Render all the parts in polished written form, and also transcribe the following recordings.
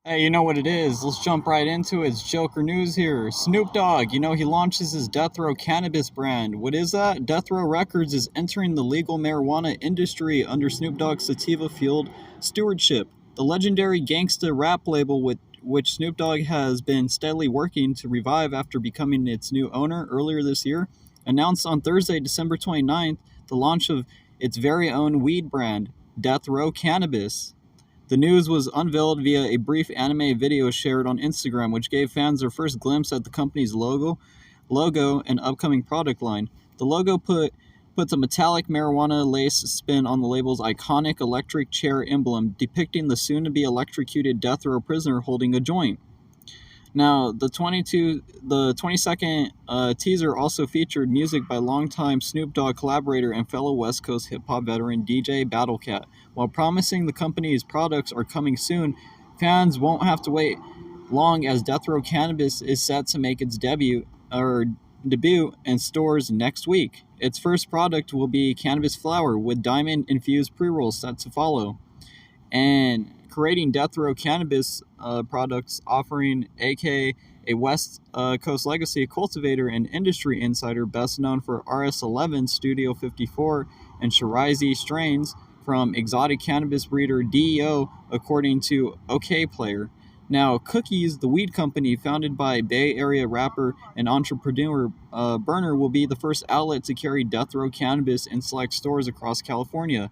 Hey, you know what it is? Let's jump right into it. It's Joker News here. Snoop Dogg, he launches his Death Row Cannabis brand. What is that? Death Row Records is entering the legal marijuana industry under Snoop Dogg's sativa fueled stewardship. The legendary gangsta rap label with which Snoop Dogg has been steadily working to revive after becoming its new owner earlier this year, announced on Thursday, December 29th, the launch of its very own weed brand, Death Row Cannabis. The news was unveiled via a brief anime video shared on Instagram, which gave fans their first glimpse at the company's logo and upcoming product line. The logo puts a metallic marijuana lace spin on the label's iconic electric chair emblem, depicting the soon-to-be electrocuted death row prisoner holding a joint. Now, the 20-second teaser also featured music by longtime Snoop Dogg collaborator and fellow West Coast hip-hop veteran DJ Battlecat. While promising the company's products are coming soon, fans won't have to wait long as Death Row Cannabis is set to make its debut in stores next week. Its first product will be cannabis flower with diamond-infused pre-rolls set to follow. And creating Death Row Cannabis products, offering AK a West Coast legacy cultivator and industry insider best known for RS11, Studio 54, and Shirazi strains from exotic cannabis breeder DEO, according to OK Player. Now, Cookies, the weed company founded by Bay Area rapper and entrepreneur Burner, will be the first outlet to carry Death Row Cannabis in select stores across California.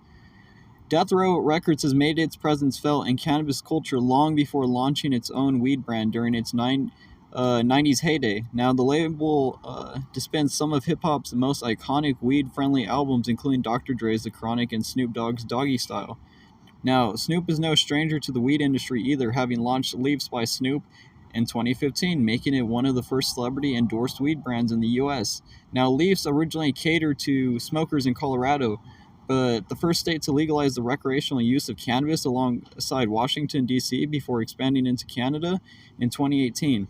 Death Row Records has made its presence felt in cannabis culture long before launching its own weed brand during its 90s heyday. Now, the label dispensed some of hip hop's most iconic weed friendly albums, including Dr. Dre's The Chronic and Snoop Dogg's Doggy Style. Now, Snoop is no stranger to the weed industry either, having launched Leafs by Snoop in 2015, making it one of the first celebrity endorsed weed brands in the US. Now, Leafs originally catered to smokers in Colorado, but the first state to legalize the recreational use of cannabis alongside Washington, D.C., before expanding into Canada in 2018.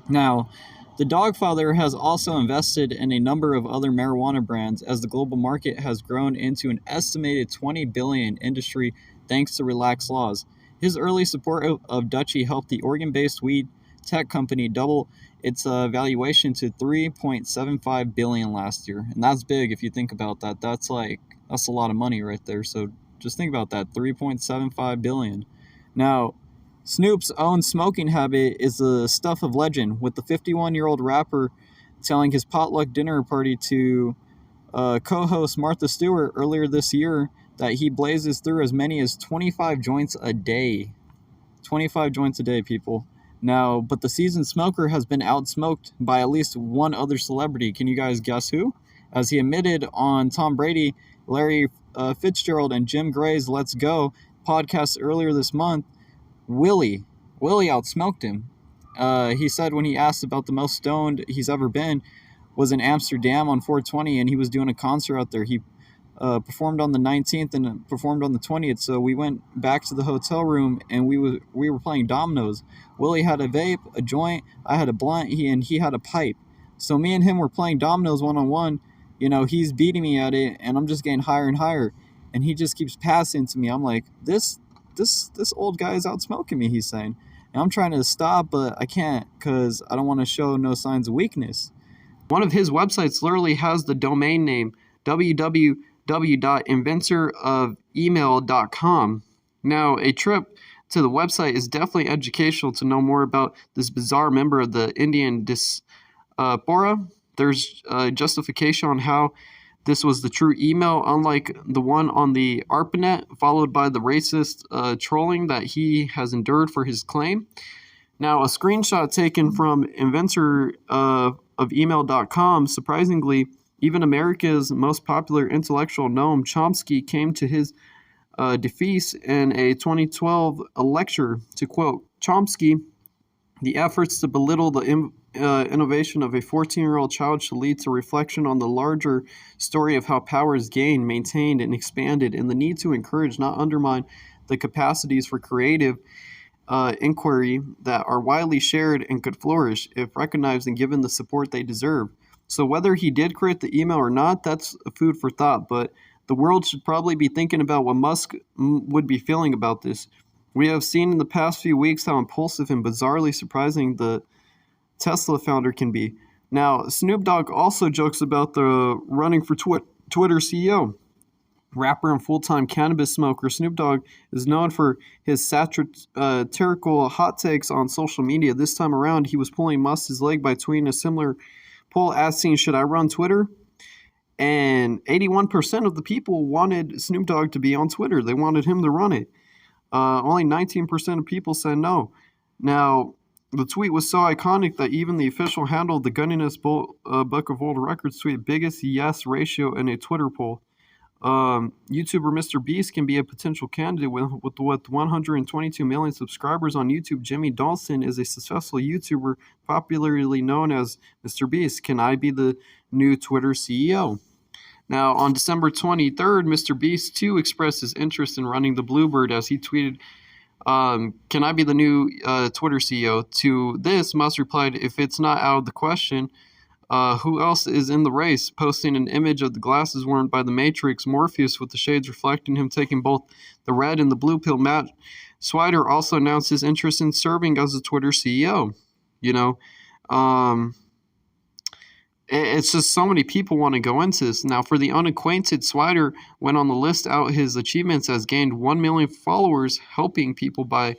Now, the Dogfather has also invested in a number of other marijuana brands as the global market has grown into an estimated $20 billion industry thanks to relaxed laws. His early support of Dutchie helped the Oregon-based weed tech company double its valuation to $3.75 billion last year, and that's big if you think about that. That's a lot of money right there. So just think about that, $3.75 billion. Now, Snoop's own smoking habit is the stuff of legend, with the 51-year-old rapper telling his potluck dinner party to co-host Martha Stewart earlier this year that he blazes through as many as 25 joints a day. 25 joints a day, people. Now, but the seasoned smoker has been outsmoked by at least one other celebrity. Can you guys guess who? As he admitted on Tom Brady, Larry Fitzgerald, and Jim Gray's Let's Go podcast earlier this month, Willie outsmoked him. He said when he asked about the most stoned he's ever been was in Amsterdam on 420, and he was doing a concert out there. He performed on the 19th and performed on the 20th, so we went back to the hotel room and we were playing dominoes. Willie had a vape, a joint, I had a blunt, he had a pipe. So me and him were playing dominoes one-on-one. He's beating me at it, and I'm just getting higher and higher, and he just keeps passing to me. I'm like, this old guy is outsmoking me, he's saying. And I'm trying to stop, but I can't because I don't want to show no signs of weakness. One of his websites literally has the domain name www.inventorofemail.com. Now, a trip to the website is definitely educational to know more about this bizarre member of the Indian diaspora. There's justification on how this was the true email, unlike the one on the ARPANET, followed by the racist trolling that he has endured for his claim. Now, a screenshot taken from inventorofemail.com, surprisingly, even America's most popular intellectual Noam Chomsky came to his defense in a 2012 lecture. To quote Chomsky, the efforts to belittle the innovation of a 14-year-old child should lead to reflection on the larger story of how power is gained, maintained, and expanded, and the need to encourage, not undermine, the capacities for creative inquiry that are widely shared and could flourish if recognized and given the support they deserve. So whether he did create the email or not, that's food for thought, but the world should probably be thinking about what Musk would be feeling about this. We have seen in the past few weeks how impulsive and bizarrely surprising the Tesla founder can be. Now, Snoop Dogg also jokes about the running for Twitter CEO. Rapper and full-time cannabis smoker Snoop Dogg is known for his satirical hot takes on social media. This time around, he was pulling Musk's leg by tweeting a similar poll asking, "Should I run Twitter?" And 81% of the people wanted Snoop Dogg to be on Twitter. They wanted him to run it. Only 19% of people said no. Now, the tweet was so iconic that even the official handle of the Gunniness Book of World Records tweeted biggest yes ratio in a Twitter poll. YouTuber Mr. Beast can be a potential candidate with 122 million subscribers on YouTube. Jimmy Dawson is a successful YouTuber popularly known as Mr. Beast. Can I be the new Twitter CEO? Now, on December 23rd, Mr. Beast too expressed his interest in running the Bluebird as he tweeted, "Can I be the new Twitter CEO?" To this, Musk replied, "If it's not out of the question, who else is in the race?" Posting an image of the glasses worn by the Matrix Morpheus with the shades reflecting him taking both the red and the blue pill. Matt Swider also announced his interest in serving as the Twitter CEO. You know, it's just so many people want to go into this. Now, for the unacquainted, Swider went on the list out his achievements as gained 1 million followers, helping people by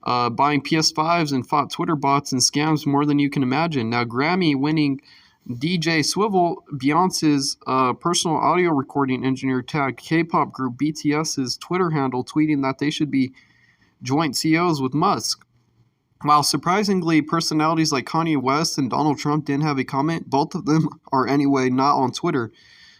buying PS5s and fought Twitter bots and scams more than you can imagine. Now, Grammy-winning DJ Swivel, Beyonce's personal audio recording engineer, tagged K-pop group BTS's Twitter handle, tweeting that they should be joint CEOs with Musk. While surprisingly, personalities like Kanye West and Donald Trump didn't have a comment, both of them are anyway not on Twitter.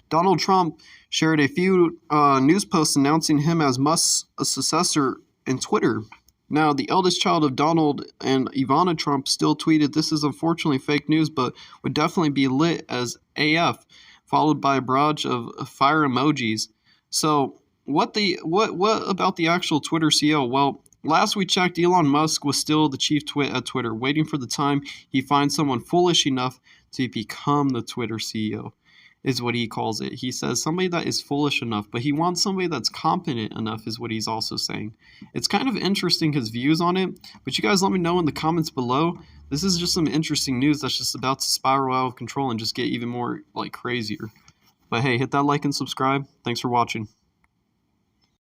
Donald Trump shared a few news posts announcing him as Musk's successor in Twitter. Now, the eldest child of Donald and Ivana Trump still tweeted, "This is unfortunately fake news, but would definitely be lit as AF," followed by a barrage of fire emojis. So, what about the actual Twitter CEO? Well, last we checked, Elon Musk was still the chief twit at Twitter, waiting for the time he finds someone foolish enough to become the Twitter CEO. Is what he calls it. He says somebody that is foolish enough, but he wants somebody that's competent enough is what he's also saying. It's kind of interesting, his views on it, but you guys let me know in the comments below. This is just some interesting news that's just about to spiral out of control and just get even more, like, crazier. But hey, hit that like and subscribe. Thanks for watching.